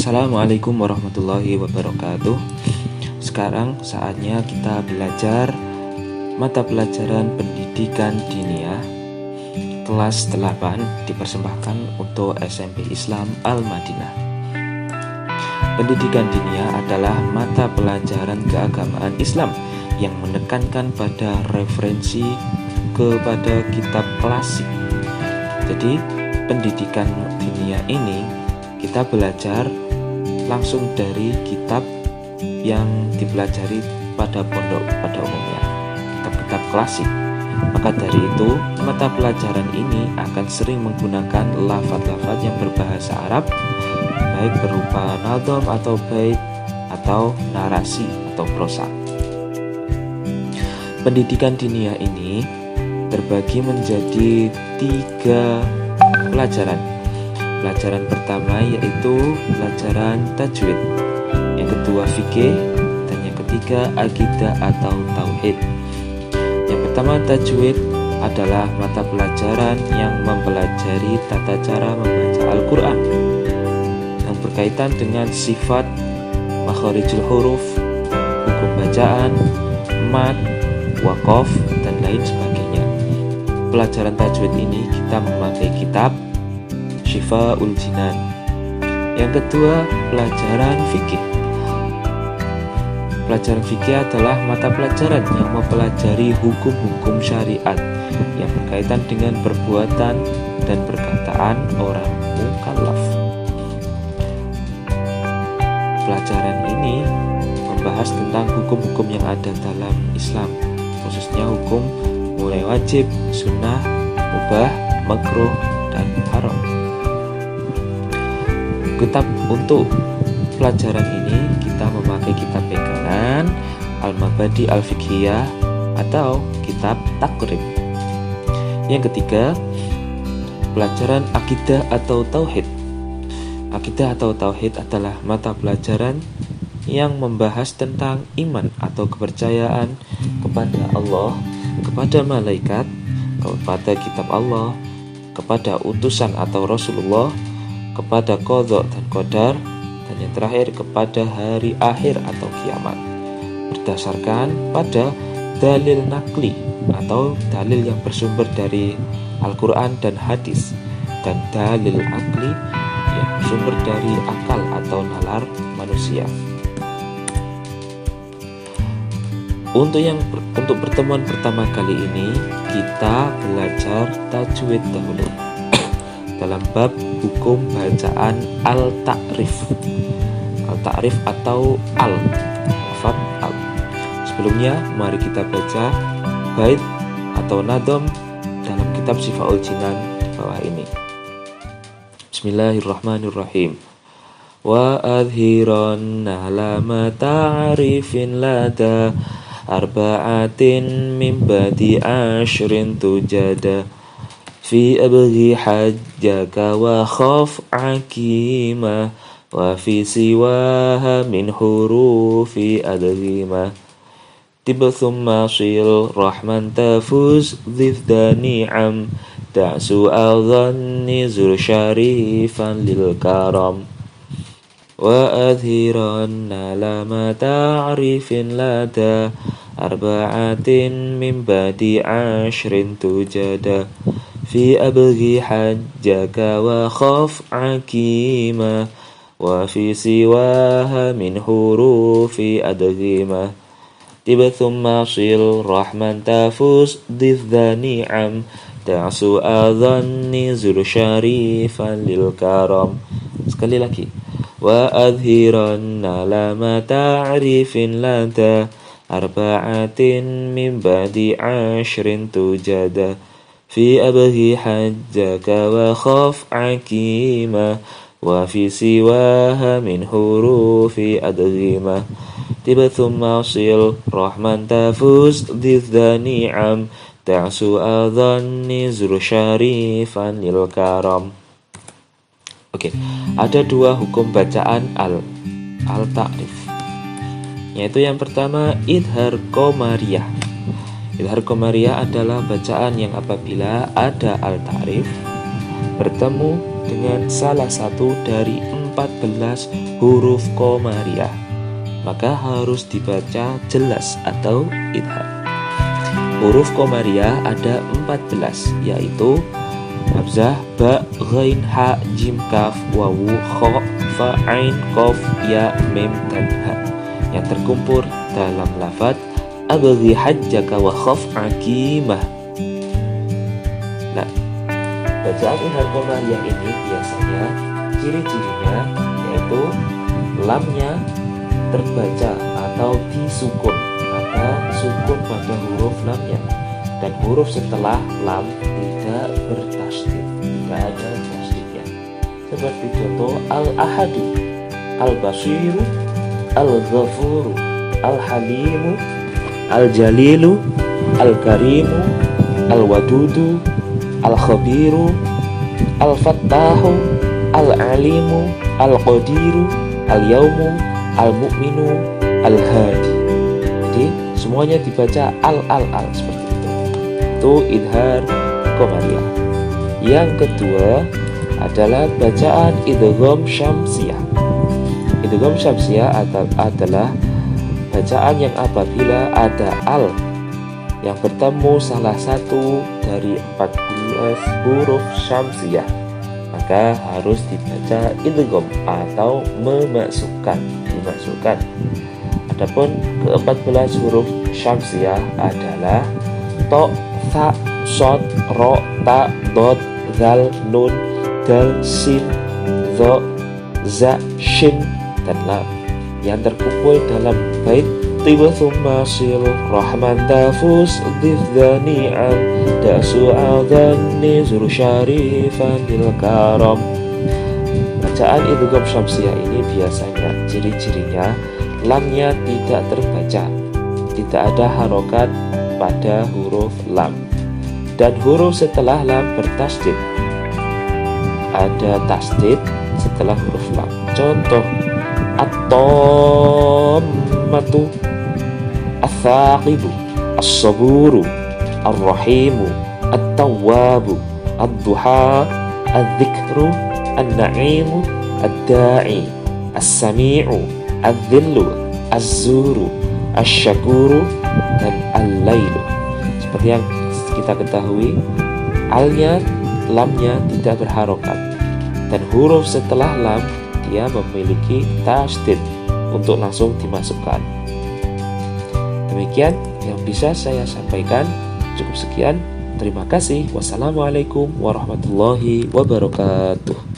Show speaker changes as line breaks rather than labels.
Assalamualaikum warahmatullahi wabarakatuh. Sekarang saatnya kita belajar mata pelajaran pendidikan diniyah kelas 8 dipersembahkan untuk SMP Islam Al-Madinah. Pendidikan diniyah adalah mata pelajaran keagamaan Islam yang menekankan pada referensi kepada kitab klasik. Jadi pendidikan diniyah ini kita belajar langsung dari kitab yang dipelajari pada pondok pada umumnya, kitab-kitab klasik. Maka dari itu, mata pelajaran ini akan sering menggunakan lafaz-lafaz yang berbahasa Arab, baik berupa nadham atau bait atau narasi atau prosa. Pendidikan diniyah ini terbagi menjadi 3 pelajaran. Pelajaran pertama yaitu pelajaran tajwid, yang kedua fikih, dan yang ketiga akidah atau tauhid. Yang pertama tajwid adalah mata pelajaran yang mempelajari tata cara membaca Al-Quran yang berkaitan dengan sifat, makharijul huruf, hukum bacaan, mad, waqaf, dan lain sebagainya. Pelajaran tajwid ini kita memakai kitab Shifa'ul Jinan. Yang kedua, pelajaran fikih. Pelajaran fikih adalah mata pelajaran yang mempelajari hukum-hukum syariat yang berkaitan dengan perbuatan dan perkataan orang mukallaf. Pelajaran ini membahas tentang hukum-hukum yang ada dalam Islam, khususnya hukum mulai wajib, sunnah, mubah, makruh, dan haram. Kitab untuk pelajaran ini kita memakai kitab pegangan Al-Mabadi Al-Fiqhiyah atau kitab Takrib. Yang ketiga, pelajaran akidah atau tauhid. Akidah atau tauhid adalah mata pelajaran yang membahas tentang iman atau kepercayaan kepada Allah, kepada malaikat, kepada kitab Allah, kepada utusan atau Rasulullah, kepada qadha dan qadar, dan yang terakhir kepada hari akhir atau kiamat, berdasarkan pada dalil nakli atau dalil yang bersumber dari Al-Quran dan hadis, dan dalil akli yang bersumber dari akal atau nalar manusia. Untuk pertemuan pertama kali ini kita belajar tajwid dahulu dalam bab hukum bacaan al-ta'rif. Al-ta'rif atau lafaz al. Sebelumnya mari kita baca bait atau nadham dalam kitab Shifa'ul Jinan di bawah ini. Bismillahirrahmanirrahim. Wa adhiranna lama ta'rifin lada arba'atin min badi ashrin tujada fi abghi hajjaka wa khaf akima wa fi siwaha min hurufi adghima tib thumma sil rahman tafuz dhifda ni'am da'su adhanni zur syarifan lil karam wa adhiranna lama ta'rifin lada arba'atin min badi ashrin tujada fi abghi hajjaka wa khaf akima wa fi siwaha min hurufi adghima tiba thumma sil rahman tafuz dhifda ni'am da'su adhanni zur syarifan lil karam. Sekali lagi, wa adhiranna lama ta'rifin lada arba'atin min ba'di ashrin tujada fi abghi hajjaka wa khaf akima wa fi siwaha min hurufi adghima tiba thumma sil rahman tafuz dhifda ni'am da'su adhanni zur syarifan lil karam. Oke, ada 2 hukum bacaan al-ta'rif, yaitu yang pertama idhar qamariyah. Idhar qamariyah adalah bacaan yang apabila ada al-ta'rif bertemu dengan salah satu dari 14 huruf Qomariyah, maka harus dibaca jelas atau idhar. Huruf Qomariyah ada 14, yaitu hamzah, ba, ghain, ha, jim, kaf, wawu, kha, fa, ain, qaf, ya, mim, dan ha, yang terkumpul dalam lafaz abghi hajjaka wa khaf aqimah. Nah, bacaan idhar Qomariyah ini biasanya ciri-cirinya yaitu lamnya terbaca atau disukun, ada sukun pada huruf lamnya, dan huruf setelah lam tidak bertasydid, tidak ada tasydidnya. Seperti contoh al-ahadu, al-basiru, al-ghafuru, al-halimu, al-jalilu, al-karimu, al-wadudu, al-khabiru, al-fattahu, al-alimu, al-qadiru, al-yaumu, al-mu'minu, al-hadi. Jadi semuanya dibaca al seperti itu. Itu idhar Qomariyah. Yang kedua adalah bacaan idgham syamsiyah. Idgham syamsiyah adalah bacaan yang apabila ada al yang bertemu salah satu dari 14 huruf syamsiyah, maka harus dibaca idgham atau memasukkan. Adapun ke-14 huruf syamsiyah adalah to, tha, shod, ro, ta, dod, zal, nun, dal, sin, dho, za, shin, dan lam yang terkumpul dalam bait tiba thumma sil rahman tafus dhifdani am dasu adhani zuru syarifan dil karam. Bacaan idgham syamsiyah ini biasanya ciri-cirinya lamnya tidak terbaca, tidak ada harokat pada huruf lam, dan huruf setelah lam bertasydid, ada tasydid setelah huruf lam. Contoh at-tammatu, as-saqibu, as-saburu, ar-rahimu, at-tawwabu, ad-duha, ad-dhikru, an-na'imu, ad-da'i, as-sami'u, az-zillu, az-zuru, asy-syakuru, dan al-lailu. Seperti yang kita ketahui, alnya, lamnya tidak berharokat, dan huruf setelah lam dia memiliki tasydid untuk langsung dimasukkan. Demikian yang bisa saya sampaikan. Cukup sekian. Terima kasih. Wassalamualaikum warahmatullahi wabarakatuh.